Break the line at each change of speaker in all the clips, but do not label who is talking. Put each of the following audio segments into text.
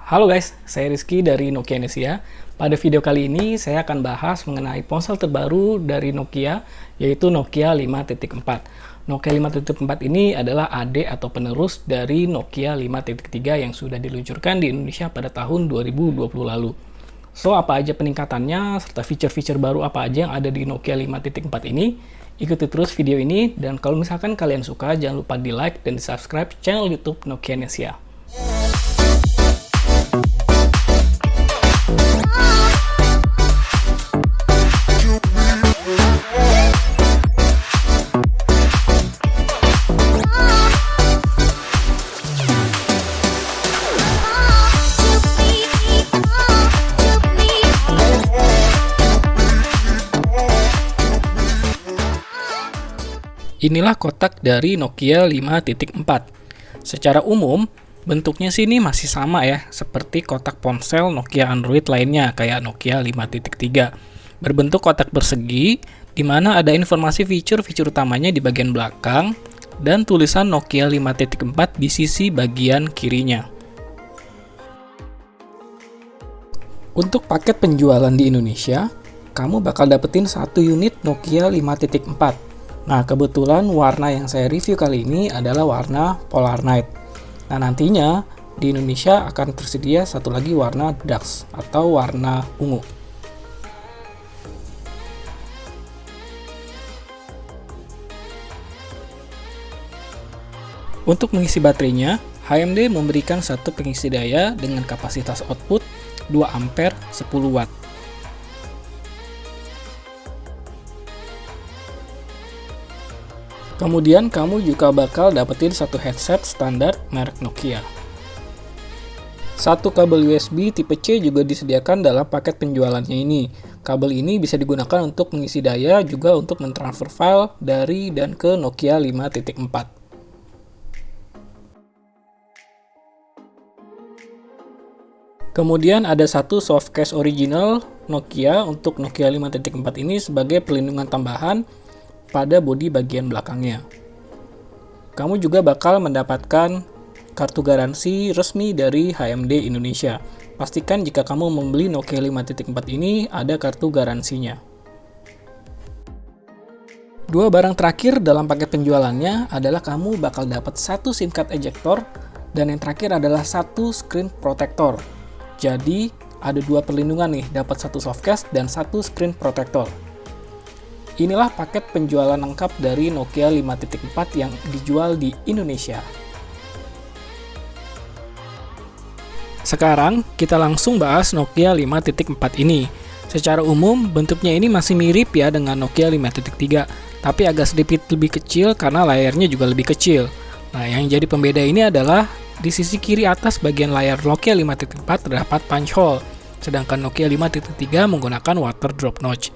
Halo guys, saya Rizky dari Nokia Indonesia. Pada video kali ini saya akan bahas mengenai ponsel terbaru dari Nokia, yaitu Nokia 5.4. Nokia 5.4 ini adalah adik atau penerus dari Nokia 5.3 yang sudah diluncurkan di Indonesia pada tahun 2020 lalu. So, apa aja peningkatannya, serta fitur-fitur baru apa aja yang ada di Nokia 5.4 ini? Ikuti terus video ini, dan kalau misalkan kalian suka, jangan lupa di like dan di subscribe channel YouTube Nokia Indonesia. Inilah kotak dari Nokia 5.4. Secara umum, bentuknya sini masih sama ya, seperti kotak ponsel Nokia Android lainnya, kayak Nokia 5.3. Berbentuk kotak persegi, di mana ada informasi fitur-fitur utamanya di bagian belakang, dan tulisan Nokia 5.4 di sisi bagian kirinya. Untuk paket penjualan di Indonesia, kamu bakal dapetin 1 unit Nokia 5.4. Nah, kebetulan warna yang saya review kali ini adalah warna Polar Night. Nah, nantinya di Indonesia akan tersedia satu lagi warna Dax atau warna ungu. Untuk mengisi baterainya, HMD memberikan satu pengisi daya dengan kapasitas output 2 ampere 10 watt. Kemudian kamu juga bakal dapetin satu headset standar merek Nokia. Satu kabel USB tipe C juga disediakan dalam paket penjualannya ini. Kabel ini bisa digunakan untuk mengisi daya, juga untuk mentransfer file dari dan ke Nokia 5.4. Kemudian ada satu softcase original Nokia untuk Nokia 5.4 ini sebagai perlindungan tambahan pada bodi bagian belakangnya. Kamu juga bakal mendapatkan kartu garansi resmi dari HMD Indonesia. Pastikan jika kamu membeli Nokia 5.4 ini ada kartu garansinya. Dua barang terakhir dalam paket penjualannya adalah kamu bakal dapat satu SIM card ejector, dan yang terakhir adalah satu screen protector. Jadi ada dua perlindungan nih, dapat satu softcase dan satu screen protector. Inilah paket penjualan lengkap dari Nokia 5.4 yang dijual di Indonesia. Sekarang kita langsung bahas Nokia 5.4 ini. Secara umum bentuknya ini masih mirip ya dengan Nokia 5.3, tapi agak sedikit lebih kecil karena layarnya juga lebih kecil. Nah, yang jadi pembeda ini adalah di sisi kiri atas bagian layar Nokia 5.4 terdapat punch hole, sedangkan Nokia 5.3 menggunakan water drop notch.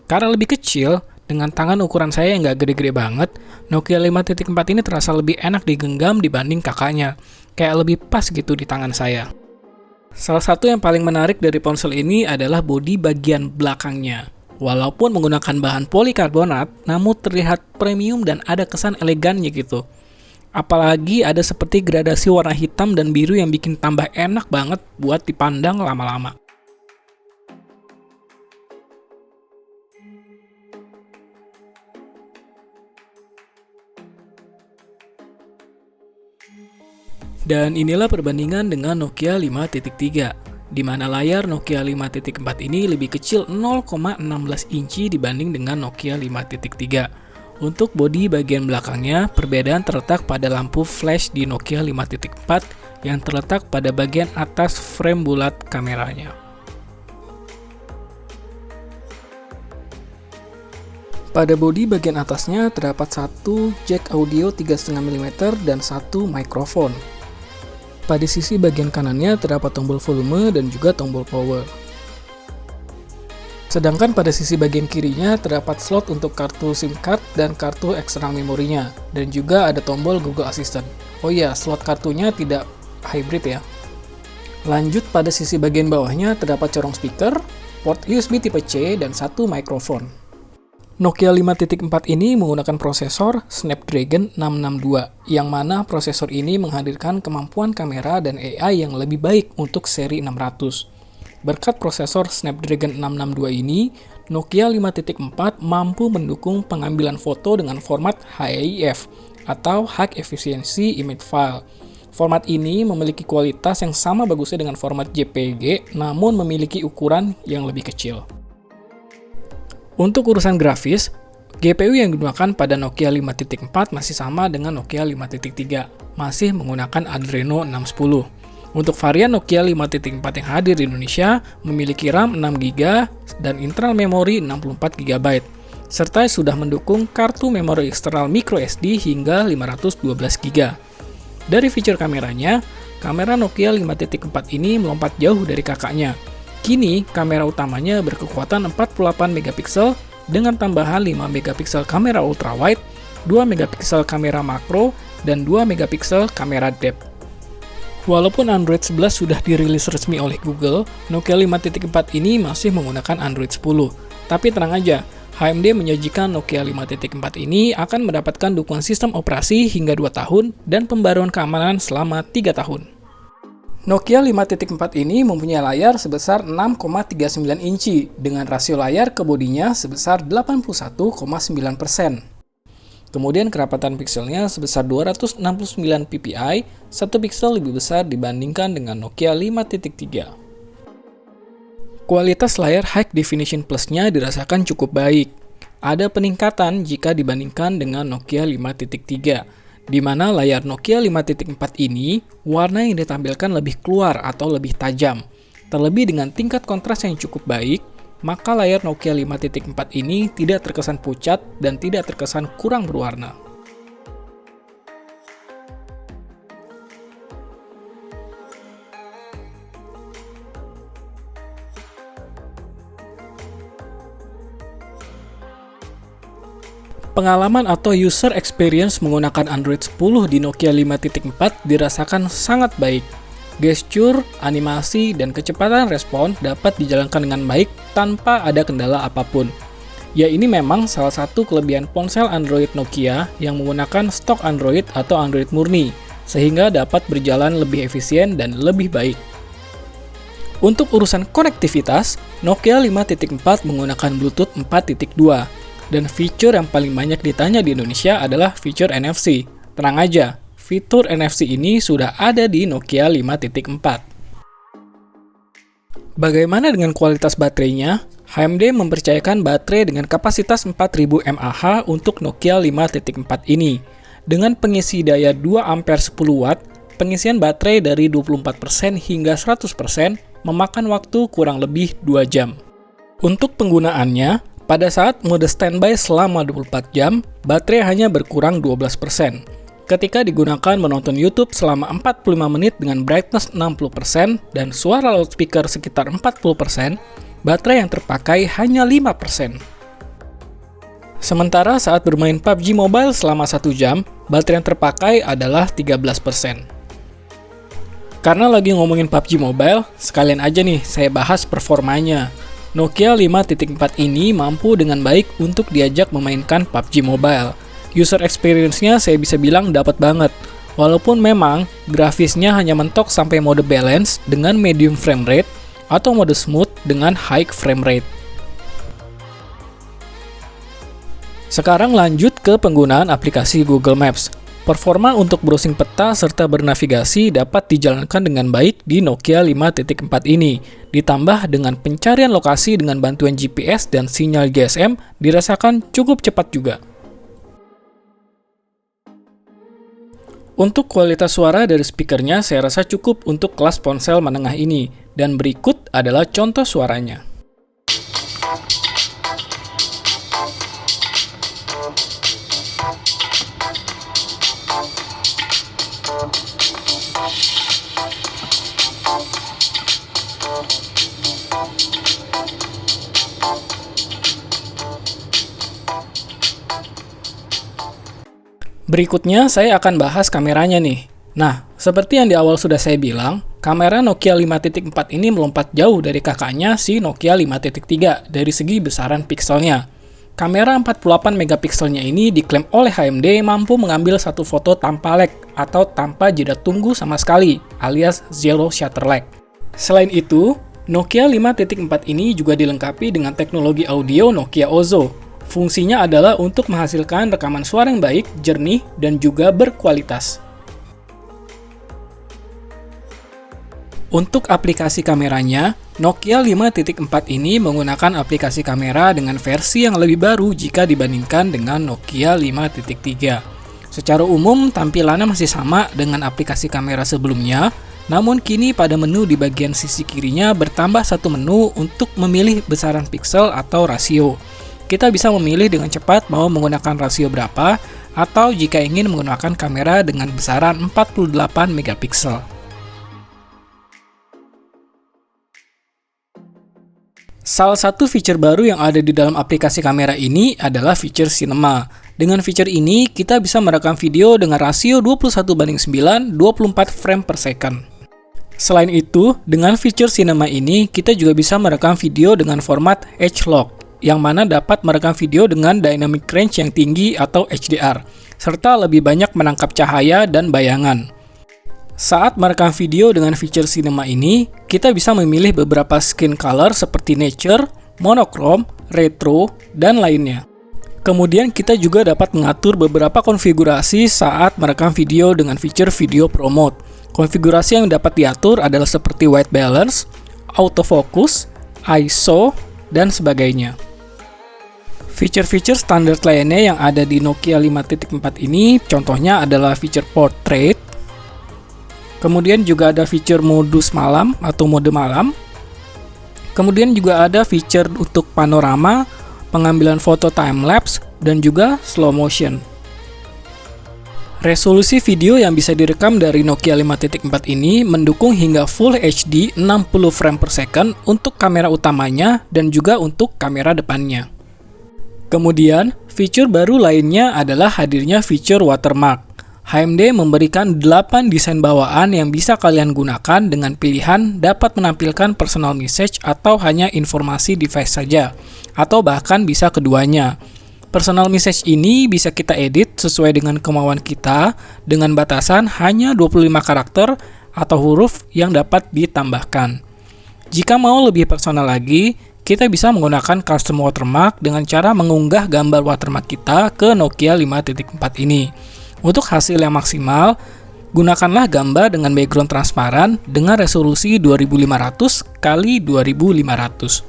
Karena lebih kecil, dengan tangan ukuran saya yang nggak gede-gede banget, Nokia 5.4 ini terasa lebih enak digenggam dibanding kakaknya. Kayak lebih pas gitu di tangan saya. Salah satu yang paling menarik dari ponsel ini adalah bodi bagian belakangnya. Walaupun menggunakan bahan polikarbonat, namun terlihat premium dan ada kesan elegannya gitu. Apalagi ada seperti gradasi warna hitam dan biru yang bikin tambah enak banget buat dipandang lama-lama. Dan inilah perbandingan dengan Nokia 5.3, di mana layar Nokia 5.4 ini lebih kecil 0,16 inci dibanding dengan Nokia 5.3. Untuk bodi bagian belakangnya, perbedaan terletak pada lampu flash di Nokia 5.4 yang terletak pada bagian atas frame bulat kameranya. Pada bodi bagian atasnya terdapat satu jack audio 3,5 mm dan satu mikrofon. Pada sisi bagian kanannya terdapat tombol volume dan juga tombol power. Sedangkan pada sisi bagian kirinya terdapat slot untuk kartu SIM card dan kartu eksternal memorinya, dan juga ada tombol Google Assistant. Oh iya, slot kartunya tidak hybrid ya. Lanjut, pada sisi bagian bawahnya terdapat corong speaker, port USB tipe C, dan satu mikrofon. Nokia 5.4 ini menggunakan prosesor Snapdragon 662, yang mana prosesor ini menghadirkan kemampuan kamera dan AI yang lebih baik untuk seri 600. Berkat prosesor Snapdragon 662 ini, Nokia 5.4 mampu mendukung pengambilan foto dengan format HEIF atau High Efficiency Image File. Format ini memiliki kualitas yang sama bagusnya dengan format JPG, namun memiliki ukuran yang lebih kecil. Untuk urusan grafis, GPU yang digunakan pada Nokia 5.4 masih sama dengan Nokia 5.3, masih menggunakan Adreno 610. Untuk varian Nokia 5.4 yang hadir di Indonesia, memiliki RAM 6GB dan internal memori 64GB, serta sudah mendukung kartu memori eksternal microSD hingga 512GB. Dari fitur kameranya, kamera Nokia 5.4 ini melompat jauh dari kakaknya. Kini, kamera utamanya berkekuatan 48MP dengan tambahan 5MP kamera ultrawide, 2MP kamera makro, dan 2MP kamera depth. Walaupun Android 11 sudah dirilis resmi oleh Google, Nokia 5.4 ini masih menggunakan Android 10. Tapi tenang aja, HMD menjanjikan Nokia 5.4 ini akan mendapatkan dukungan sistem operasi hingga 2 tahun dan pembaruan keamanan selama 3 tahun. Nokia 5.4 ini mempunyai layar sebesar 6,39 inci dengan rasio layar ke bodinya sebesar 81,9%. Kemudian kerapatan pikselnya sebesar 269 ppi, 1 piksel lebih besar dibandingkan dengan Nokia 5.3. Kualitas layar High Definition Plus-nya dirasakan cukup baik. Ada peningkatan jika dibandingkan dengan Nokia 5.3, di mana layar Nokia 5.4 ini warna yang ditampilkan lebih keluar atau lebih tajam. Terlebih dengan tingkat kontras yang cukup baik, maka layar Nokia 5.4 ini tidak terkesan pucat dan tidak terkesan kurang berwarna. Pengalaman atau user experience menggunakan Android 10 di Nokia 5.4 dirasakan sangat baik. Gesture, animasi, dan kecepatan respon dapat dijalankan dengan baik tanpa ada kendala apapun. Ya, ini memang salah satu kelebihan ponsel Android Nokia yang menggunakan stok Android atau Android murni, sehingga dapat berjalan lebih efisien dan lebih baik. Untuk urusan konektivitas, Nokia 5.4 menggunakan Bluetooth 4.2, dan fitur yang paling banyak ditanya di Indonesia adalah fitur NFC. Tenang aja, fitur NFC ini sudah ada di Nokia 5.4. Bagaimana dengan kualitas baterainya? HMD mempercayakan baterai dengan kapasitas 4000 mAh untuk Nokia 5.4 ini. Dengan pengisi daya 2 ampere 10 watt, pengisian baterai dari 24% hingga 100% memakan waktu kurang lebih 2 jam. Untuk penggunaannya, pada saat mode standby selama 24 jam, baterai hanya berkurang 12%. Ketika digunakan menonton YouTube selama 45 menit dengan brightness 60% dan suara loudspeaker sekitar 40%, baterai yang terpakai hanya 5%. Sementara saat bermain PUBG Mobile selama 1 jam, baterai yang terpakai adalah 13%. Karena lagi ngomongin PUBG Mobile, sekalian aja nih saya bahas performanya. Nokia 5.4 ini mampu dengan baik untuk diajak memainkan PUBG Mobile. User experience-nya saya bisa bilang dapat banget. Walaupun memang grafisnya hanya mentok sampai mode balance dengan medium frame rate atau mode smooth dengan high frame rate. Sekarang lanjut ke penggunaan aplikasi Google Maps. Performa untuk browsing peta serta bernavigasi dapat dijalankan dengan baik di Nokia 5.4 ini. Ditambah dengan pencarian lokasi dengan bantuan GPS dan sinyal GSM dirasakan cukup cepat juga. Untuk kualitas suara dari speakernya saya rasa cukup untuk kelas ponsel menengah ini. Dan berikut adalah contoh suaranya. Berikutnya saya akan bahas kameranya nih. Nah, seperti yang di awal sudah saya bilang, kamera Nokia 5.4 ini melompat jauh dari kakaknya si Nokia 5.3 dari segi besaran pikselnya. Kamera 48 megapikselnya ini diklaim oleh AMD mampu mengambil satu foto tanpa lag atau tanpa jeda tunggu sama sekali, alias zero shutter lag. Selain itu, Nokia 5.4 ini juga dilengkapi dengan teknologi audio Nokia Ozo. Fungsinya adalah untuk menghasilkan rekaman suara yang baik, jernih, dan juga berkualitas. Untuk aplikasi kameranya, Nokia 5.4 ini menggunakan aplikasi kamera dengan versi yang lebih baru jika dibandingkan dengan Nokia 5.3. Secara umum, tampilannya masih sama dengan aplikasi kamera sebelumnya, namun kini pada menu di bagian sisi kirinya bertambah satu menu untuk memilih besaran pixel atau rasio. Kita bisa memilih dengan cepat mau menggunakan rasio berapa, atau jika ingin menggunakan kamera dengan besaran 48 megapiksel. Salah satu fitur baru yang ada di dalam aplikasi kamera ini adalah fitur Cinema. Dengan fitur ini, kita bisa merekam video dengan rasio 21:9, 24 frame per second. Selain itu, dengan fitur Cinema ini, kita juga bisa merekam video dengan format H-Log, yang mana dapat merekam video dengan dynamic range yang tinggi atau HDR, serta lebih banyak menangkap cahaya dan bayangan. Saat merekam video dengan fitur Cinema ini, kita bisa memilih beberapa skin color seperti nature, monochrome, retro, dan lainnya. Kemudian kita juga dapat mengatur beberapa konfigurasi saat merekam video dengan fitur Video Promote. Konfigurasi yang dapat diatur adalah seperti white balance, autofocus, ISO, dan sebagainya. Fitur-fitur standar lainnya yang ada di Nokia 5.4 ini contohnya adalah fitur portrait. Kemudian juga ada fitur modus malam atau mode malam. Kemudian juga ada fitur untuk panorama, pengambilan foto time-lapse, dan juga slow motion. Resolusi video yang bisa direkam dari Nokia 5.4 ini mendukung hingga Full HD 60 frame per second untuk kamera utamanya dan juga untuk kamera depannya. Kemudian, fitur baru lainnya adalah hadirnya fitur watermark. AMD memberikan 8 desain bawaan yang bisa kalian gunakan dengan pilihan dapat menampilkan personal message atau hanya informasi device saja, atau bahkan bisa keduanya. Personal message ini bisa kita edit sesuai dengan kemauan kita dengan batasan hanya 25 karakter atau huruf yang dapat ditambahkan. Jika mau lebih personal lagi, kita bisa menggunakan custom watermark dengan cara mengunggah gambar watermark kita ke Nokia 5.4 ini. Untuk hasil yang maksimal, gunakanlah gambar dengan background transparan dengan resolusi 2500 x 2500.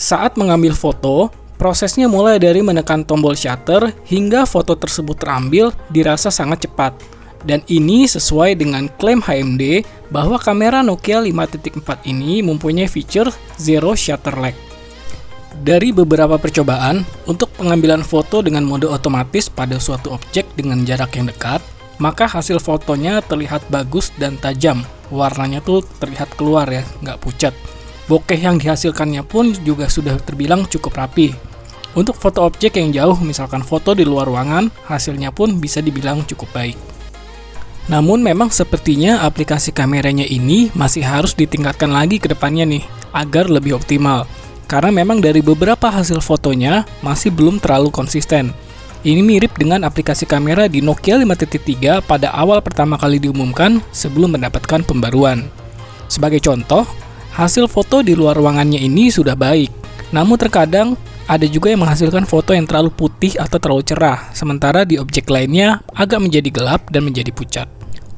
Saat mengambil foto, prosesnya mulai dari menekan tombol shutter hingga foto tersebut terambil dirasa sangat cepat. Dan ini sesuai dengan klaim AMD bahwa kamera Nokia 5.4 ini mempunyai fitur Zero Shutter Lag. Dari beberapa percobaan, untuk pengambilan foto dengan mode otomatis pada suatu objek dengan jarak yang dekat, maka hasil fotonya terlihat bagus dan tajam. Warnanya tuh terlihat keluar ya, nggak pucat. Bokeh yang dihasilkannya pun juga sudah terbilang cukup rapi. Untuk foto objek yang jauh, misalkan foto di luar ruangan, hasilnya pun bisa dibilang cukup baik. Namun memang sepertinya aplikasi kameranya ini masih harus ditingkatkan lagi ke depannya nih, agar lebih optimal. Karena memang dari beberapa hasil fotonya masih belum terlalu konsisten. Ini mirip dengan aplikasi kamera di Nokia 5.3 pada awal pertama kali diumumkan sebelum mendapatkan pembaruan. Sebagai contoh, hasil foto di luar ruangannya ini sudah baik. Namun terkadang ada juga yang menghasilkan foto yang terlalu putih atau terlalu cerah, sementara di objek lainnya agak menjadi gelap dan menjadi pucat.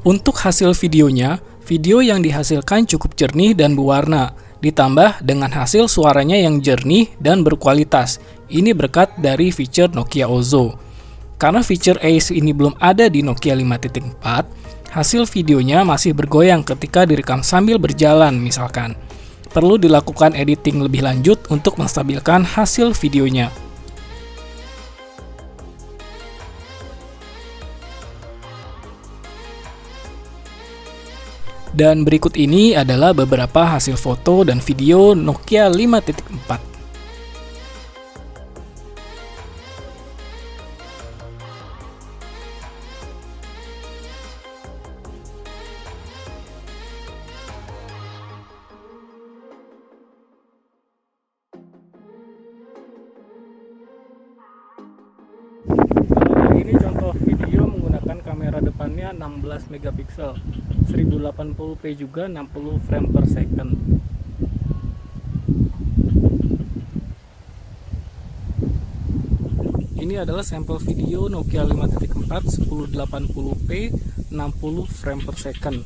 Untuk hasil videonya, video yang dihasilkan cukup jernih dan berwarna, ditambah dengan hasil suaranya yang jernih dan berkualitas. Ini berkat dari fitur Nokia Ozo. Karena fitur ACE ini belum ada di Nokia 5.4, hasil videonya masih bergoyang ketika direkam sambil berjalan misalkan. Perlu dilakukan editing lebih lanjut untuk menstabilkan hasil videonya. Dan berikut ini adalah beberapa hasil foto dan video Nokia 5.4. video menggunakan kamera depannya 16 megapiksel, 1080p juga, 60 frame per second. Ini adalah sampel video Nokia 5.4 1080p 60 frame per second.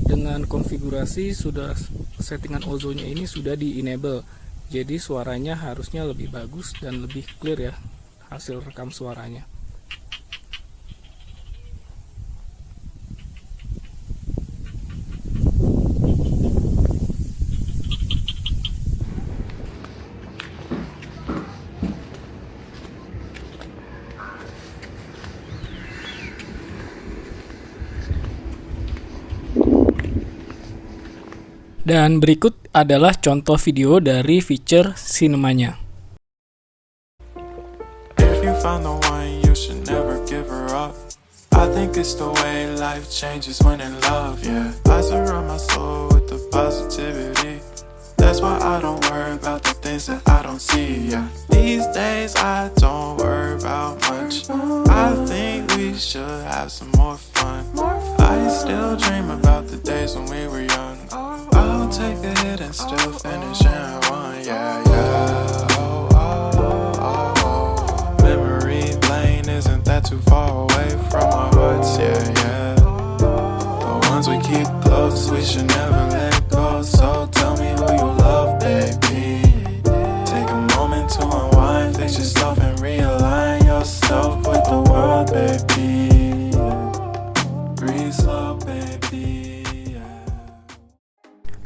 Dengan konfigurasi sudah settingan ozonnya ini sudah di enable. Jadi suaranya harusnya lebih bagus dan lebih clear ya hasil rekam suaranya. Dan berikut adalah contoh video dari fitur sinemanya.
If you find the one, you should never give her up. I think it's the way life changes when in love, yeah. I surround my soul with the positivity. That's why I don't worry about the things that I don't see, yeah. These days I don't worry about much. I think we should have some more fun. I still dream about the days when we were young. I'll take a hit and still finish and one, yeah, yeah. Oh, oh, oh, oh. Memory lane isn't that too far away from our hearts, yeah, yeah. The ones we keep close, we should never let go. So tell me who you love, baby. Take a moment to unwind, fix yourself and realign yourself with the world, baby. Breathe slow, baby.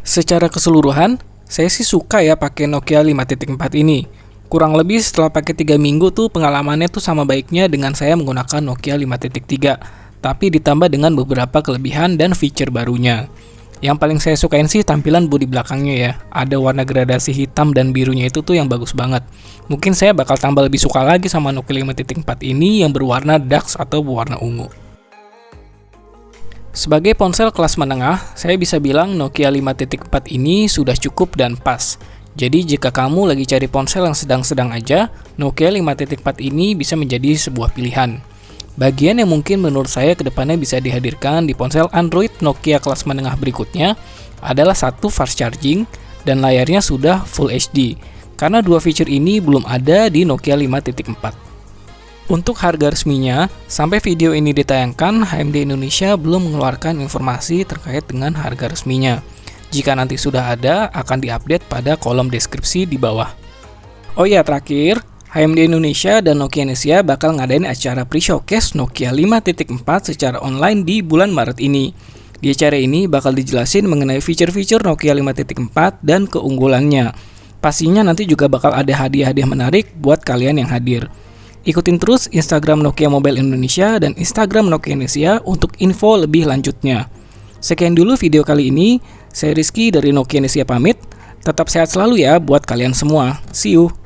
Secara keseluruhan, saya sih suka ya pakai Nokia 5.4 ini. Kurang lebih setelah pakai 3 minggu tuh pengalamannya tuh sama baiknya dengan saya menggunakan Nokia 5.3, tapi ditambah dengan beberapa kelebihan dan fitur barunya. Yang paling saya sukain sih tampilan bodi belakangnya ya. Ada warna gradasi hitam dan birunya itu tuh yang bagus banget. Mungkin saya bakal tambah lebih suka lagi sama Nokia 5.4 ini yang berwarna dark atau berwarna ungu. Sebagai ponsel kelas menengah, saya bisa bilang Nokia 5.4 ini sudah cukup dan pas. Jadi jika kamu lagi cari ponsel yang sedang-sedang aja, Nokia 5.4 ini bisa menjadi sebuah pilihan. Bagian yang mungkin menurut saya kedepannya bisa dihadirkan di ponsel Android Nokia kelas menengah berikutnya adalah satu fast charging dan layarnya sudah Full HD, karena dua fitur ini belum ada di Nokia 5.4. Untuk harga resminya, sampai video ini ditayangkan, HMD Indonesia belum mengeluarkan informasi terkait dengan harga resminya. Jika nanti sudah ada, akan diupdate pada kolom deskripsi di bawah. Oh ya, terakhir, HMD Indonesia dan Nokia Indonesia bakal ngadain acara pre-showcase Nokia 5.4 secara online di bulan Maret ini. Di acara ini bakal dijelasin mengenai fitur-fitur Nokia 5.4 dan keunggulannya. Pastinya nanti juga bakal ada hadiah-hadiah menarik buat kalian yang hadir. Ikutin terus Instagram Nokia Mobile Indonesia dan Instagram Nokia Indonesia untuk info lebih lanjutnya. Sekian dulu video kali ini. Saya Rizky dari Nokia Indonesia pamit. Tetap sehat selalu ya buat kalian semua. See you!